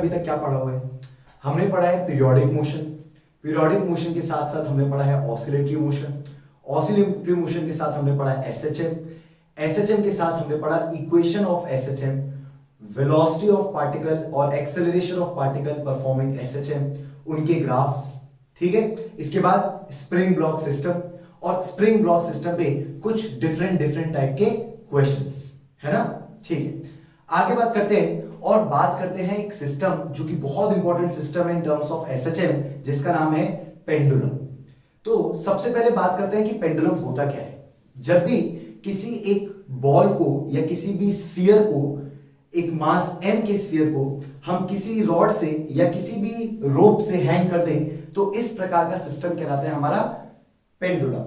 अभी तक क्या पढ़ा हुआ है? हमने पढ़ा है पीरियोडिक मोशन, पीरियोडिक मोशन के साथ साथ हमने पढ़ा है ऑसिलेटरी मोशन, ऑसिलेटरी मोशन के साथ हमने पढ़ा है एसएचएम, एसएचएम के साथ हमने पढ़ा equation of SHM, velocity of particle और acceleration of particle performing SHM, उनके ग्राफ्स, ठीक है। इसके बाद स्प्रिंग ब्लॉक सिस्टम, और स्प्रिंग ब्लॉक सिस्टम पे कुछ डिफरेंट टाइप के क्वेश्चंस, है ना, ठीक है। आगे बात करते हैं और बात करते हैं एक सिस्टम जो कि बहुत इंपॉर्टेंट सिस्टम है इन टर्म्स ऑफ एसएचएम, जिसका नाम है पेंडुलम। तो सबसे पहले बात करते हैं कि पेंडुलम होता क्या है। जब भी किसी एक बॉल को या किसी भी स्फीयर को, एक मास m के स्फीयर को हम किसी रॉड से या किसी भी रोप से हैंग कर दें तो इस प्रकार का सिस्टम कहलाता है हमारा पेंडुलम।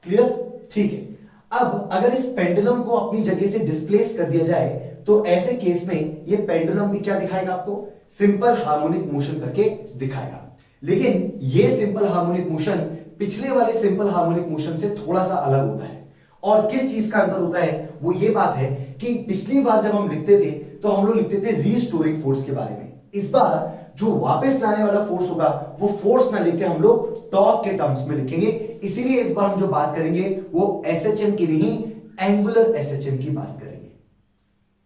क्लियर, ठीक है। अब अगर इस पेंडुलम को अपनी जगह से डिस्प्लेस कर दिया जाए तो ऐसे केस में ये पेंडुलम भी क्या दिखाएगा आपको? सिंपल हार्मोनिक मोशन करके दिखाएगा। लेकिन ये सिंपल हार्मोनिक मोशन पिछले वाले सिंपल हार्मोनिक मोशन से थोड़ा सा अलग होता है। और किस चीज का अंतर होता है वो ये बात है कि पिछली बार जब हम लिखते थे तो हम लोग लिखते थे रीस्टोरिंग फोर्स के बारे में। इस बार जो वापस लाने वाला फोर्स होगा वो फोर्स ना लेके हम लोग टॉर्क के टर्म्स में लिखेंगे। इसीलिए इस बार हम जो बात करेंगे वो एसएचएम की नहीं, एंगुलर एसएचएम की बात करेंगे।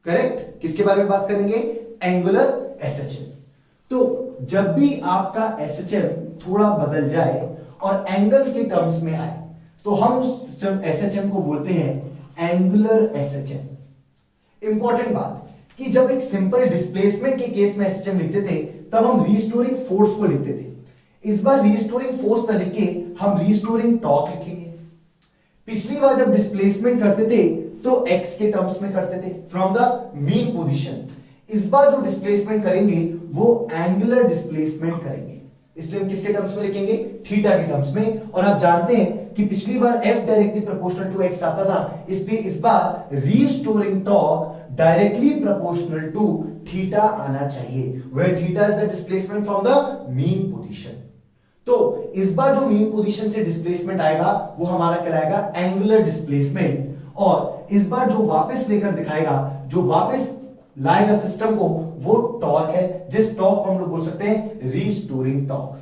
करेक्ट, किसके बारे में बात करेंगे? Angular SHM. तो जब भी आपका एसएचएम थोड़ा बदल जाए और एंगल के टर्म्स में आए तो हम उस एसएचएम को बोलते हैं एंगुलर एसएचएम। इंपॉर्टेंट बात कि जब एक सिंपल डिस्प्लेसमेंट के केस में एसएचएम लिखते थे तब हम रीस्टोरिंग फोर्स को लिखते थे। इस बार रीस्टोरिंग फोर्स ना लिख के हम रीस्टोरिंग टॉर्क लिखेंगे। पिछली बार जब डिस्प्लेसमेंट करते थे तो एक्स के टर्म्स में करते थे, फ्रॉम द मीन पोजीशन। इस बार जो डिस्प्लेसमेंट करेंगे वो एंगुलर डिस्प्लेसमेंट करेंगे, इसलिए हम किसके टर्म्स में लिखेंगे? थीटा के टर्म्स में। और आप जानते हैं कि पिछली बार f directly proportional to x आता था, इसलिए इस बार restoring torque directly proportional to theta आना चाहिए, where theta is the displacement from the mean position. तो इस बार जो मीन पोजीशन से डिस्प्लेसमेंट आएगा वो हमारा कहलाएगा एंगुलर डिस्प्लेसमेंट। और इस बार जो वापस लेकर दिखाएगा, जो वापस लाएगा सिस्टम को, वो टॉर्क है, जिस टॉर्क को हम लोग बोल सकते हैं रीस्टोरिंग टॉर्क।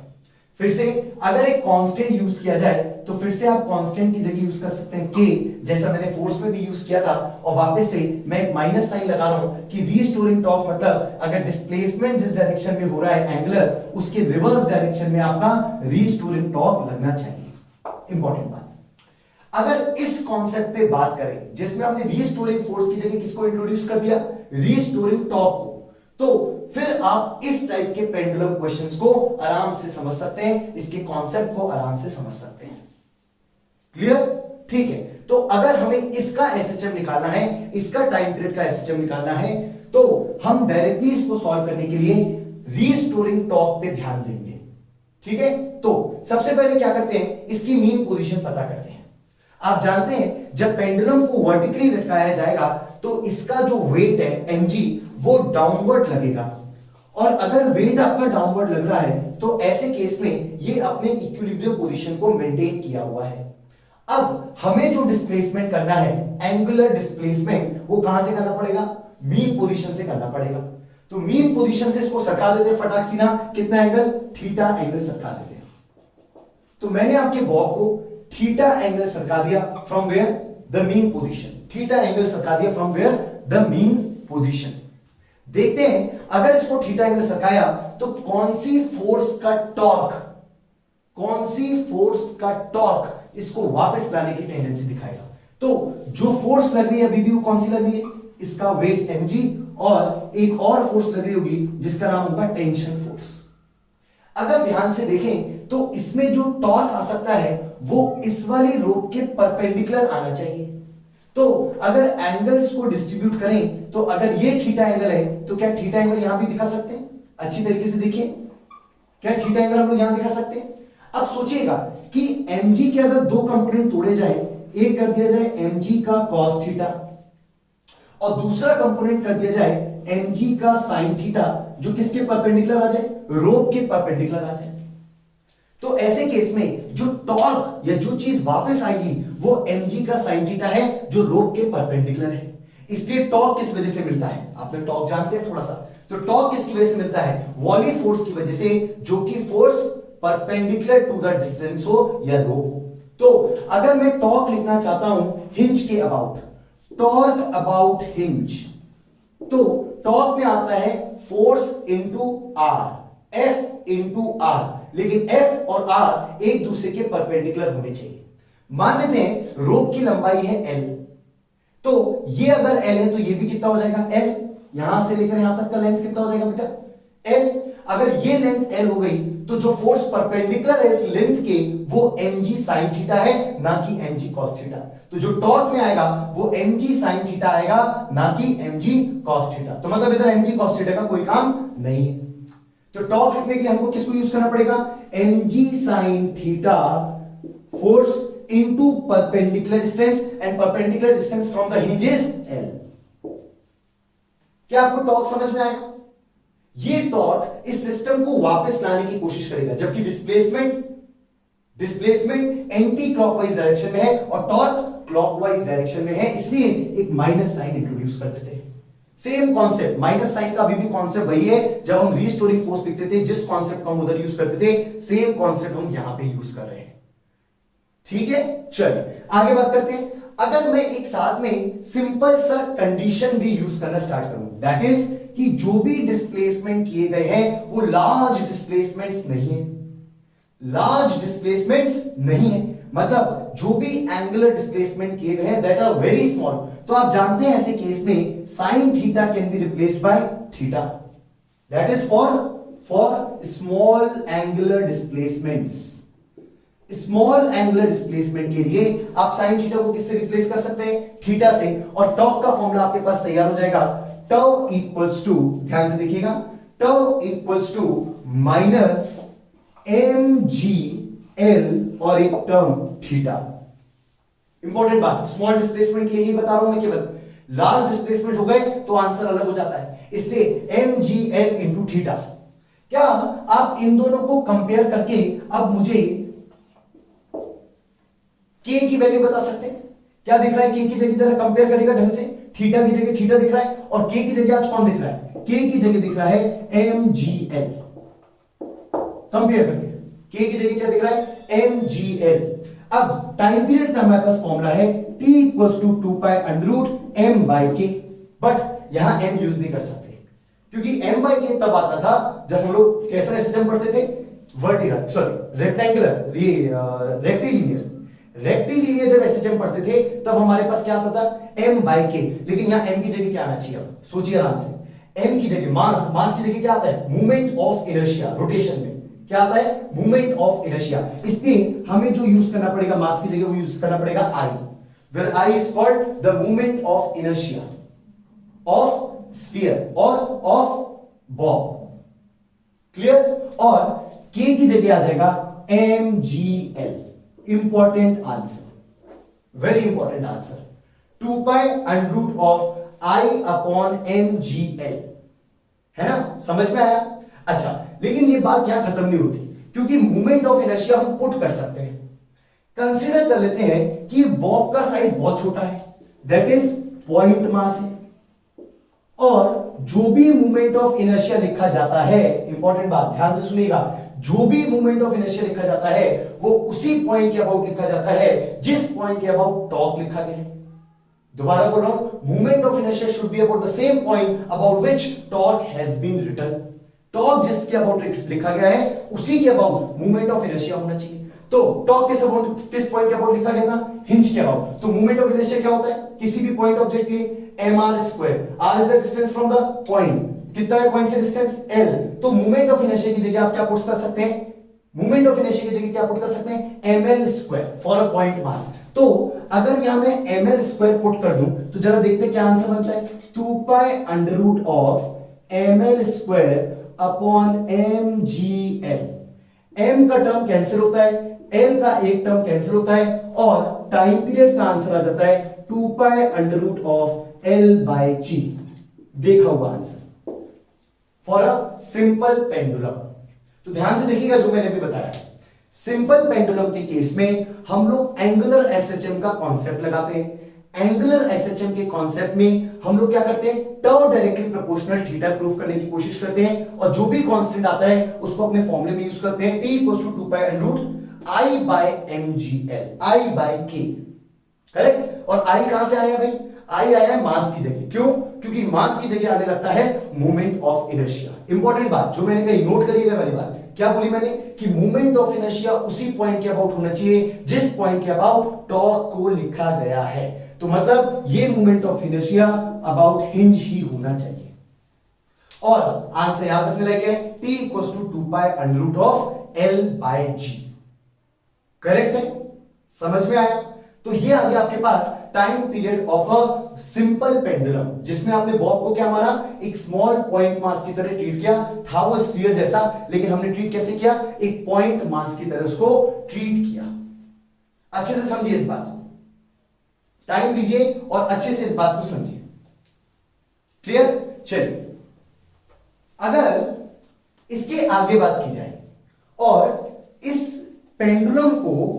फिर से अगर एक कांस्टेंट यूज किया जाए तो फिर से आप कांस्टेंट की जगह यूज कर सकते हैं k, जैसा मैंने फोर्स में भी यूज किया था। और वापस से मैं एक माइनस साइन लगा रहा हूं कि रीस्टोरिंग टॉर्क मतलब अगर डिस्प्लेसमेंट जिस डायरेक्शन में हो रहा है एंगुलर, उसके रिवर्स डायरेक्शन में आपका रीस्टोरिंग टॉर्क लगना चाहिए। इंपॉर्टेंट बात। अगर इस कॉन्सेप्ट पे बात करें जिसमें हमने रीस्टोरिंग फोर्स की जगह किसको इंट्रोड्यूस कर दिया? रीस्टोरिंग टॉर्क को, तो फिर आप इस टाइप के पेंडुलम क्वेश्चंस को आराम से समझ सकते हैं, इसके कॉन्सेप्ट को आराम से समझ सकते हैं। क्लियर, ठीक है। तो अगर हमें इसका एसएचएम निकालना है, इसका टाइम पीरियड का एसएचएम निकालना है, तो हम डायरेक्टली इसको सॉल्व करने के लिए रीस्टोरिंग टॉर्क पे ध्यान देंगे। ठीक है, तो सबसे पहले क्या करते हैं, इसकी मीन पोजीशन पता करते हैं। आप जानते हैं जब पेंडुलम को वर्टिकली लटकाया जाएगा तो इसका जो वेट है mg वो डाउनवर्ड लगेगा। और अगर वेट आपका डाउनवर्ड लग रहा है तो ऐसे केस में ये अपने इक्विलिब्रियम पोजीशन को मेंटेन किया हुआ है। अब हमें जो डिस्प्लेसमेंट करना है, एंगुलर डिस्प्लेसमेंट, वो कहां से करना पड़ेगा? मीन पोजीशन से करना पड़ेगा। तो मीन पोजीशन से इसको सरका देते हैं फटाक सीना, कितना एंगल? थीटा एंगल सरका देते हैं। तो मैंने आपके बॉब को थीटा एंगल सरका दिया from where? The mean position. Theta angle सरका दिया from where? The mean position. देखते हैं अगर इसको थीटा एंगल सरकाया तो कौन सी फोर्स का टॉर्क, कौन सी फोर्स का टॉर्क इसको वापस लाने की टेंडेंसी दिखाएगा। तो जो फोर्स लग रही है अभी भी वो कौन सी लग रही है? इसका वेट mg, और एक और फोर्स लग रही होगी जिसका नाम होगा टेंशन फोर्स। अगर ध्यान से देखें तो इसमें जो टॉर्क आ सकता है वो इस वाली रोप के परपेंडिकुलर आना चाहिए। तो अगर एंगल्स को डिस्ट्रीब्यूट करें तो अगर ये थीटा एंगल है तो क्या थीटा एंगल यहां भी दिखा सकते हैं? अच्छी तरीके से देखिए, क्या थीटा एंगल हम लोग यहां दिखा सकते हैं? अब सोचिएगा कि mg के अगर दो कंपोनेंट तोड़े जाए, एक कर दिया जाए mg का cos थीटा और दूसरा कंपोनेंट कर दिया जाए mg का sin थीटा, जो किसके परपेंडिकुलर आ जाए? रोप के परपेंडिकुलर आ जाए। तो ऐसे केस में जो टॉर्क या जो चीज वापस आएगी वो mg का sin थीटा है, जो रोप के परपेंडिकुलर है। इसलिए टॉर्क किस वजह से मिलता है? आपने टॉर्क जानते हैं थोड़ा सा, तो टॉर्क किसकी वजह से मिलता है? वॉली फोर्स की वजह से, जो कि force perpendicular to the distance हो या रो हो। तो अगर मैं टॉर्क लिखना चाहता हूं हिंज के अबाउट, टॉर्क अबाउट हिंज, तो टॉर्क में आता है force into R, F into R, लेकिन एफ और आर एक दूसरे के परपेंडिकुलर होने चाहिए। मान लेते हैं रोप की लंबाई है एल, तो ये अगर एल है तो ये भी कितना हो जाएगा? एल। यहां से लेकर यहां तक का लेंथ कितना हो जाएगा बेटा? एल। अगर ये लेंथ एल हो गई तो जो फोर्स परपेंडिकुलर है इस लेंथ के वो mg sin थीटा है, ना कि mg cos थीटा। तो जो टॉर्क में आएगा वो mg sin थीटा आएगा, ना कि mg cos थीटा। तो मतलब इधर mg cos थीटा का कोई काम नहीं है। तो टॉर्क लिखने के लिए हमको किसको यूज करना पड़ेगा? mg sin theta force into perpendicular distance, and perpendicular distance from the hinge is l। क्या आपको टॉर्क समझ में आया? ये टॉर्क इस सिस्टम को वापस लाने की कोशिश करेगा, जबकि डिस्प्लेसमेंट एंटी क्लॉकवाइज डायरेक्शन में है और टॉर्क क्लॉकवाइज डायरेक्शन में है, इसलिए एक माइनस साइन इंट्रोड्यूस कर देते हैं। सेम कॉन्सेप्ट, माइनस साइन का अभी भी कॉन्सेप्ट वही है। जब हम रीस्टोरिंग फोर्स लिखते थे, जिस कॉन्सेप्ट को हम उधर यूज करते थे, सेम कॉन्सेप्ट हम यहां पे यूज कर रहे हैं। ठीक है, चलिए आगे बात करते हैं। अगर मैं एक साथ में सिंपल सा कंडीशन भी यूज करना स्टार्ट करूं, दैट इज कि जो भी डिस्प्लेसमेंट किए गए हैं वो लार्ज डिस्प्लेसमेंट्स नहीं है, लार्ज डिस्प्लेसमेंट्स नहीं है, मतलब जो भी एंगुलर डिस्प्लेसमेंट किए गए हैं दैट आर वेरी स्मॉल। तो आप जानते हैं ऐसे केस में sine theta can be replaced by theta, that is for small angular displacements. Small angular displacement के लिए आप साइन थीटा को किससे रिप्लेस कर सकते हैं? थीटा से। और टॉर्क का फॉर्मूला आपके पास तैयार हो जाएगा, टाउ इक्वल्स टू, ध्यान से देखिएगा, tau equals to minus mgl और एक टर्म थीटा। इंपॉर्टेंट बात, स्मॉल डिस्प्लेसमेंट के लिए ही बता रहा हूं मैं केवल, लार्ज डिस्प्लेसमेंट हो गए तो आंसर अलग हो जाता है, इसलिए mgl इंटू थीटा। क्या आप इन दोनों को कंपेयर करके अब मुझे k की वैल्यू बता सकते हैं? क्या दिख रहा है? k की जगह जरा कंपेयर करिएगा ढंग से, थीटा की जगह थीटा दिख रहा है और k की जगह आज कौन दिख रहा है? k की जगह दिख रहा है mgl। कंपेयर करिए, k की जगह क्या दिख रहा है? mgl। अब टाइम पीरियड का हमारे पास फॉर्मूला है t equals to 2 pi under root m by k, but यहां m यूज नहीं कर सकते क्योंकि m बाई k तब आता था जब हम लोग कैसा एसएचएम पढ़ते थे? Vertical, sorry rectangular, rectilinear. Rectilinear जब एसएचएम पढ़ते थे तब हमारे पास क्या आता था? m by k। लेकिन यहां m की जगह क्या आना चाहिए? अब सोचिए आराम से, m की जगह मास की जगह क्या आता है? Movement of inertia. रोटेशन में क्या आता है? Movement of inertia. इसलिए हमें जो यूज करना पड़ेगा मास की जगह, वो यूज करना पड़ेगा I, where I is called the moment of inertia of sphere or of bob। Clear? और k की जगह आ जाएगा mgl। Important answer, very important answer, 2 pi under root of I upon mgl, है ना? समझ में आया? अच्छा, लेकिन ये बात यहां खत्म नहीं होती, क्योंकि मूवमेंट ऑफ इनर्शिया हम पुट कर सकते हैं। कंसीडर कर लेते हैं कि बॉब का साइज बहुत छोटा है, दैट इज पॉइंट मास है, और जो भी मूवमेंट ऑफ इनर्शिया लिखा जाता है, इंपॉर्टेंट बात ध्यान से सुनिएगा, जो भी मूवमेंट ऑफ इनर्शिया लिखा जाता है वो उसी पॉइंट के अबाउट लिखा जाता है जिस पॉइंट के अबाउट टॉर्क लिखा गया है। दोबारा बोल रहा हूं, movement of inertia should be about the same point about which torque has been written. Torque जिसके अबाउट लिखा गया है उसी के अबाउट मूवमेंट ऑफ इनर्शिया होना चाहिए। तो टॉर्क किस पॉइंट के अबाउट लिखा गया था? हिंज के अबाउट। तो मूवमेंट ऑफ इनर्शिया क्या होता है किसी भी पॉइंट ऑब्जेक्ट के लिए? mr²। r is the distance from the point, कितना है पॉइंट से डिस्टेंस? l। तो मूवमेंट ऑफ इनर्शिया की जगह आप क्या पुट कर सकते हैं? मूवमेंट ऑफ इनर्शिया की जगह क्या पुट कर सकते हैं? ml² for a point mass. तो अगर यहां मैं ml² पुट कर दूं तो जरा देखते हैं क्या आंसर बनता है। 2 pi under root of ml² upon mgl। m का टर्म कैंसिल होता है, l का एक टर्म कैंसिल होता है, और टाइम पीरियड का आंसर आ जाता है 2 pi under root of l by g। देखा हुआ answer for a simple pendulum. तो ध्यान से देखिएगा जो मैंने भी बताया, सिंपल पेंडुलम के केस में हम लोग एंगुलर एसएचएम का कॉन्सेप्ट लगाते हैं। एंगुलर एसएचएम के कॉन्सेप्ट में हम लोग क्या करते हैं, टर्व डायरेक्टली प्रोपोर्शनल थीटा प्रूफ करने की कोशिश करते हैं और जो भी कांस्टेंट आता है उसको अपने फॉर्मूले में यूज करते हैं, t equals to 2 pi under root i by mgl, i by k, correct. और i कहां से आया भाई, i आया है मास की जगह, क्यों, क्योंकि मास की जगह आने लगता है मोमेंट ऑफ इनर्शिया। इंपॉर्टेंट बात जो मैंने कही, नोट करिएगा वाली बात, क्या बोली मैंने कि मोमेंट ऑफ इनर्शिया उसी पॉइंट के अबाउट होना चाहिए जिस पॉइंट के अबाउट टॉर्क को लिखा गया है। तो मतलब ये moment of inertia about hinge ही होना चाहिए। और आंसर याद रखने लगे, t equals to 2 pi under root of l by g, correct है, समझ में आया। तो ये आ गया आपके पास time period of a simple pendulum, जिसमें आपने बॉब को क्या माना, एक स्मॉल पॉइंट मास की तरह ट्रीट किया, था वो स्फीयर जैसा, लेकिन हमने ट्रीट कैसे किया, एक पॉइंट मास की तरह उसको ट्रीट किया। अच्छे से समझिए इस बात को, टाइम दीजिए और अच्छे से इस बात को समझिए, क्लियर। चलिए अगर इसके आगे बात की जाए और इस पेंडुलम को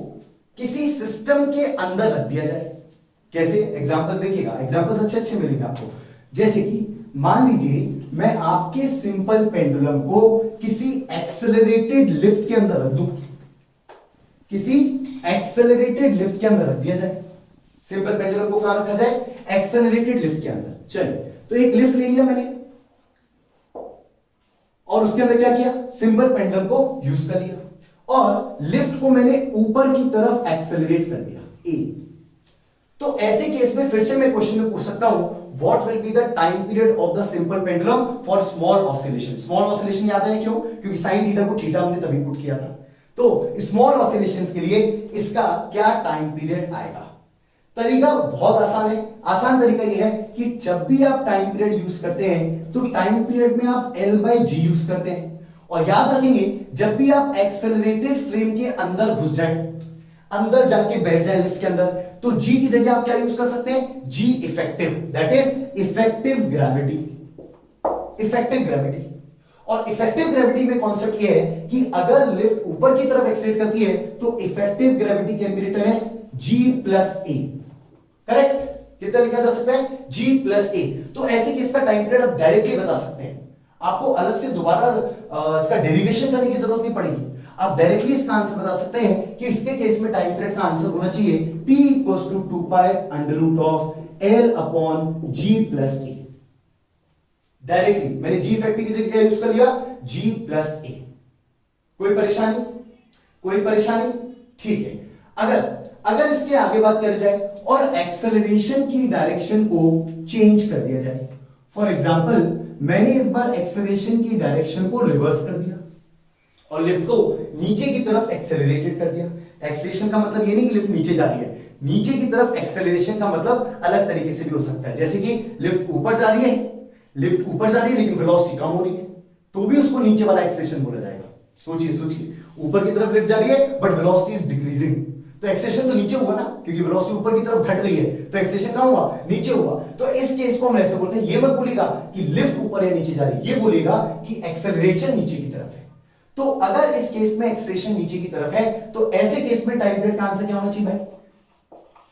किसी सिस्टम के अंदर रख दिया जाए, कैसे, एग्जांपल्स देखिएगा, एग्जांपल्स अच्छे अच्छे मिलेंगे आपको। जैसे कि मान लीजिए मैं आपके सिंपल पेंडुलम को किसी एक्सेलरेटेड लिफ्ट के अंदर रख दूं, किसी एक्सेलरेटेड लिफ्ट के अंदर रख दिया जाए, सिंपल पेंडुलम को कहां रखा जाए, एक्सेलरेटेड लिफ्ट के अंदर। चलिए तो एक लिफ्ट ले लिया मैंने और उसके अंदर क्या किया, सिंपल पेंडुलम को यूज कर लिया और लिफ्ट को मैंने ऊपर की तरफ एक्सेलरेट कर दिया ए। तो ऐसे केस में फिर से मैं क्वेश्चन में पूछ सकता हूं, what will be the time period of the simple pendulum for small oscillation. Small oscillation याद है क्यों, क्योंकि साइन थीटा को थीटा हमने तभी पुट किया था। तो स्मॉल ऑसिलेशंस के लिए इसका क्या टाइम पीरियड आएगा। तरीका बहुत आसान है, आसान तरीका यह है कि जब भी आप टाइम पीरियड यूज करते हैं तो टाइम पीरियड में आप L बाय G यूज करते हैं। और याद रखेंगे जब भी आप एक्सेलरेटेड फ्रेम के अंदर घुस जाएं, अंदर जाके बैठ जाए लिफ्ट के अंदर, तो G की जगह आप क्या यूज कर सकते हैं, G effective, that is effective gravity, effective gravity. और इफेक्टिव ग्रेविटी में कॉन्सेप्ट ये है कि अगर लिफ्ट ऊपर की तरफ एक्सेलरेट करती है तो effective gravity can be written as G plus A, correct. कितना लिखा जा सकता है, G प्लस ए। तो ऐसे केस का टाइम पीरियड आप डायरेक्टली बता सकते हैं, आपको अलग से दोबारा इसका डेरिवेशन करने की जरूरत नहीं पड़ेगी, आप डायरेक्टली इसका आंसर बता सकते हैं कि इसके केस में टाइम पीरियड का आंसर होना चाहिए t equals to 2 pi under root of L upon G plus a. Directly मैंने G इफेक्टिव की जगह यूज कर लिया G प्लस ए। कोई परेशानी, कोई परेशानी, ठीक है। अगर इसके आगे बात करी जाए और एक्सेलरेशन की डायरेक्शन को चेंज कर दिया जाए, फॉर एग्जाम्पल मैंने इस बार एक्सेलरेशन की डायरेक्शन को रिवर्स कर दिया और लिफ्ट को नीचे की तरफ एक्सेलरेटेड कर दिया। एक्सेलरेशन का मतलब ये नहीं कि लिफ्ट नीचे जा रही है, नीचे की तरफ एक्सेलरेशन का मतलब अलग तरीके से भी हो सकता है, जैसे कि लिफ्ट ऊपर जा रही है, लिफ्ट ऊपर जा रही है लेकिन वेलोसिटी कम हो रही है, तो भी उसको नीचे वाला एक्सेलरेशन बोला जाएगा। सोचिए ऊपर की तरफ लिफ्ट जा रही है बट वेलोसिटी इज डिक्रीजिंग, तो एक्सेलरेशन तो नीचे हुआ ना, क्योंकि वेलोसिटी ऊपर की तरफ घट रही है, तो एक्सेलरेशन कहां हुआ, नीचे हुआ। तो इस केस को हम ऐसे बोलते हैं, ये मत बोलेगा कि लिफ्ट ऊपर या नीचे जा रही है, ये बोलेगा कि एक्सेलरेशन नीचे की तरफ है। तो अगर इस केस में एक्सेलरेशन नीचे की तरफ है तो ऐसे केस में टाइम पीरियड का आंसर क्या होना चाहिए भाई,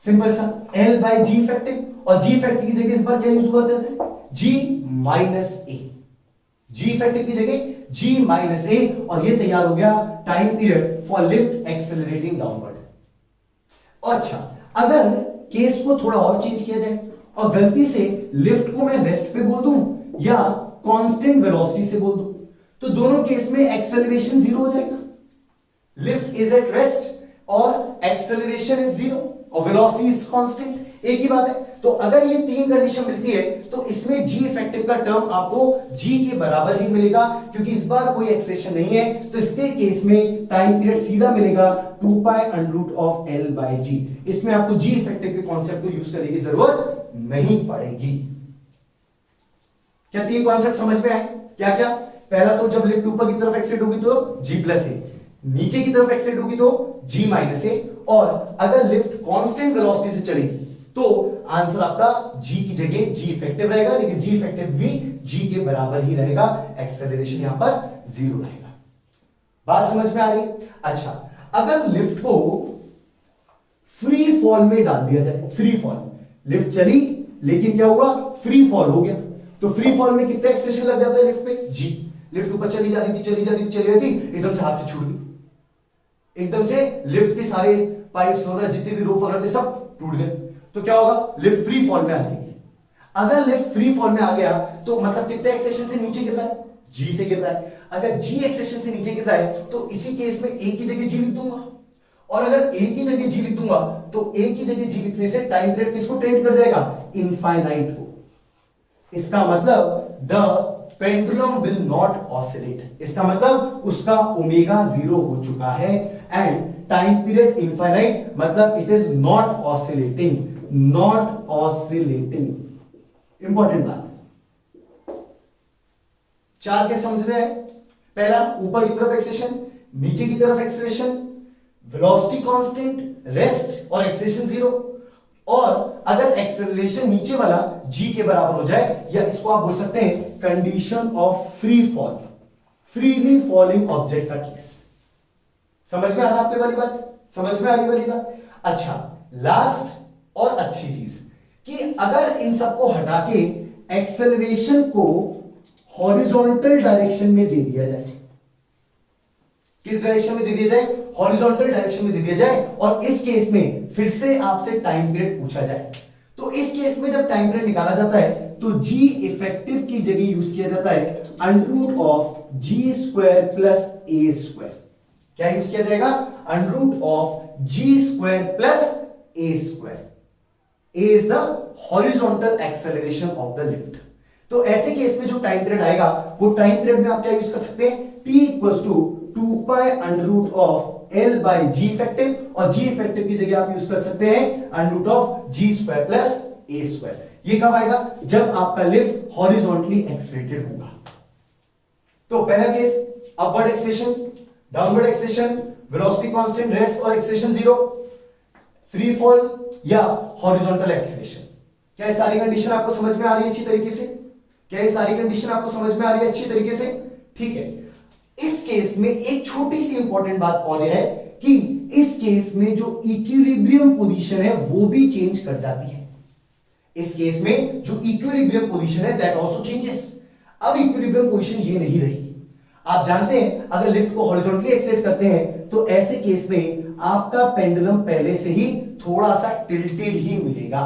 सिंपल सा L बाय G इफेक्टिव, और G इफेक्टिव की जगह इस बार क्या यूज हुआ था, G माइनस ए, G इफेक्टिव की जगह G माइनस ए, और ये तैयार हो गया time period for lift accelerating downward. अच्छा, अगर केस को थोड़ा और चेंज किया जाए और गलती से लिफ्ट को मैं रेस्ट पे बोल दूं या कांस्टेंट वेलोसिटी से बोल दूं, तो दोनों केस में एक्सेलरेशन जीरो हो जाएगा। लिफ्ट इज एट रेस्ट और एक्सेलरेशन इज जीरो और वेलोसिटी इज कांस्टेंट, एक ही बात है। तो अगर ये तीन कंडीशन मिलती है तो इसमें G इफेक्टिव का टर्म आपको G के बराबर ही मिलेगा, क्योंकि इस बार कोई एक्सेशन नहीं है, तो इसके केस में टाइम पीरियड सीधा मिलेगा 2 pi under root of L by G। इसमें आपको G इफेक्टिव के कॉन्सेप्ट को यूज करने की जरूरत नहीं पड़ेगी। क्या तीन कॉन्सेप्ट समझ में आए, क्या क्या, पहला तो जब लिफ्ट ऊपर की तरफ एक्सेट होगी तो G प्लस ए, नीचे की तरफ एक्सेट होगी तो G माइनस ए, और अगर लिफ्ट कांस्टेंट वेलोसिटी से चलेगी तो आंसर आपका G की जगह G इफेक्टिव रहेगा, लेकिन G इफेक्टिव भी G के बराबर ही रहेगा, एक्सेलरेशन यहां पर जीरो रहेगा। बात समझ में आ रही? अच्छा, अगर लिफ्ट को फ्री फॉल में डाल दिया जाए, फ्री फॉल लिफ्ट चली लेकिन क्या हुआ, फ्री फॉल हो गया। तो फ्री फॉल में कितना एक्सेलेरेशन लग जाता है लिफ्ट पे, जी। लिफ्ट ऊपर चली जा रही थी, चली जा रही थी, चली जाती, एकदम से हाथ से छूट गई, एकदम से लिफ्ट के सारे पाइप्स वगैरह जितने भी रोप वगैरह थे सब टूट गए। तो क्या होगा, लिफ्ट फ्री फॉल में आ जाएगी। अगर लिफ्ट फ्री फॉल में आ गया तो मतलब कितने एक्सेलेरेशन से नीचे गिर रहा है, जी से गिर रहा है। अगर जी एक्सेलेरेशन से नीचे गिर रहा है तो इसी केस में ए की जगह जी लिख दूंगा, और अगर ए की जगह जी लिख दूंगा तो ए की जगह जी लिखने से टाइम पीरियड किसको टेंड कर जाएगा, इनफाइनाइट को। इसका मतलब the pendulum will not oscillate, इसका मतलब उसका ओमेगा 0 हो चुका है एंड टाइम पीरियड इनफाइनाइट, मतलब it is not oscillating, not oscillating. Important बात, चार के समझ में आए। पहला, ऊपर की तरफ एक्सेलेरेशन, नीचे की तरफ एक्सेलेरेशन, वेलोसिटी कांस्टेंट, रेस्ट और एक्सेलेरेशन 0। और अगर एक्सेलरेशन नीचे वाला g के बराबर हो जाए, या इसको आप बोल सकते हैं condition of free fall, freely falling object का केस। समझ में आ रहा आपके वाली बात, समझ में आ रही वाली बात। अच्छा, लास्ट और अच्छी चीज कि अगर इन सबको हटा के एक्सेलरेशन को हॉरिजॉन्टल डायरेक्शन में दे दिया जाए, किस डायरेक्शन में दे दिया जाए, हॉरिजॉन्टल डायरेक्शन में दे दिया जाए, और इस केस में फिर से आपसे टाइम पीरियड पूछा जाए, तो इस केस में जब टाइम पीरियड निकाला जाता है तो जी इफेक्टिव की जगह यूज किया जाता है under root of g square plus a square. क्या यूज किया जाएगा, under root of g square plus a square. A is the horizontal acceleration of the lift. तो ऐसे केस में जो टाइम पीरियड आएगा वो टाइम पीरियड में आप क्या यूज कर सकते हैं, P equals to 2 pi under root of L by g effective, और जी इफेक्टिव की जगह आप यूज कर सकते हैं under root of g square plus a square. ये कब आएगा, जब आपका लिफ्ट हॉरिजॉन्टली एक्सेलरेटेड होगा। तो पहला case, upward acceleration, downward acceleration, velocity constant, rest और एक्सेलेरेशन 0, फ्री फॉल या हॉरिजॉन्टल एक्सेलेरेशन। क्या ये सारी कंडीशन आपको समझ में आ रही है अच्छी तरीके से, क्या ये सारी कंडीशन आपको समझ में आ रही है अच्छी तरीके से, ठीक है। इस केस में एक छोटी सी इंपॉर्टेंट बात और है कि इस केस में जो इक्विलिब्रियम पोजीशन है वो भी चेंज कर जाती है। इस केस में जो इक्विलिब्रियम पोजीशन है दैट आल्सो चेंजेस। अब इक्विलिब्रियम पोजीशन ये नहीं रही। आप जानते हैं अगर लिफ्ट को हॉरिजॉन्टली एक्सेट करते हैं तो ऐसे केस में आपका पेंडुलम पहले से ही थोड़ा सा टिल्टेड ही मिलेगा,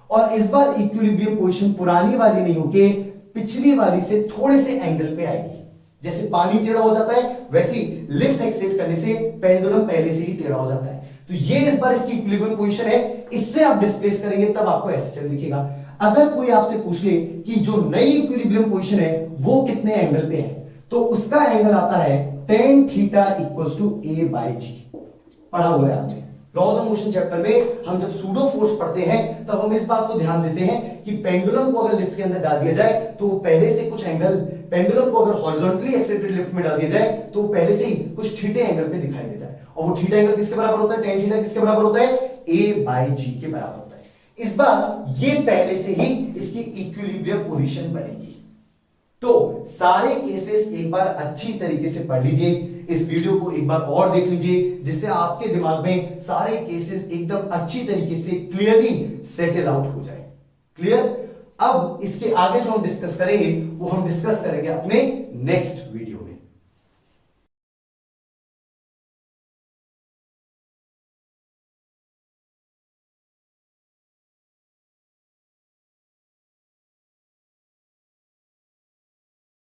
और इस बार इक्विलिब्रियम पोजीशन पुरानी वाली नहीं होके पिछली वाली से थोड़े से एंगल पे आएगी। जैसे पानी टेढ़ा हो जाता है वैसे ही लिफ्ट एक्सेट करने से पेंडुलम पहले से ही टेढ़ा हो जाता है। तो ये इस बार इसकी इक्विलिब्रियम पोजीशन है, इससे आप डिस्प्लेस करेंगे तब आपको ऐसे चल दिखेगा। अगर कोई आपसे पूछ ले कि जो नई इक्विलिब्रियम पोजीशन है वो कितने एंगल पे है, तो उसका एंगल आता है tan theta equals to a by G. पढ़ा हुआ है आपने लॉज ऑफ मोशन चैप्टर में। हम जब सूडो फोर्स पढ़ते हैं तब हम इस बात को ध्यान देते हैं कि पेंडुलम को अगर लिफ्ट के अंदर डाल दिया जाए तो पहले से कुछ एंगल, पेंडुलम को अगर हॉरिजॉन्टली एक्सेलरेटेड लिफ्ट में डाल दिया जाए तो पहले से ही कुछ थीटा एंगल पे दिखाई देता है, और वो थीटा एंगल किसके बराबर होता है, tan थीटा किसके बराबर होता है, a बाई जी के बराबर होता है। इस बार ये पहले से ही इसकी इक्विलिब्रियम पोजीशन बनेगी। तो सारे केसेस एक बार अच्छी तरीके से पढ़ लीजिए, इस वीडियो को एक बार और देख लीजिए, जिससे आपके दिमाग में सारे केसेस एकदम अच्छी तरीके से क्लियरली सेटल आउट हो जाए। क्लियर? अब इसके आगे जो हम डिस्कस करेंगे वो हम डिस्कस करेंगे अपने नेक्स्ट वीडियो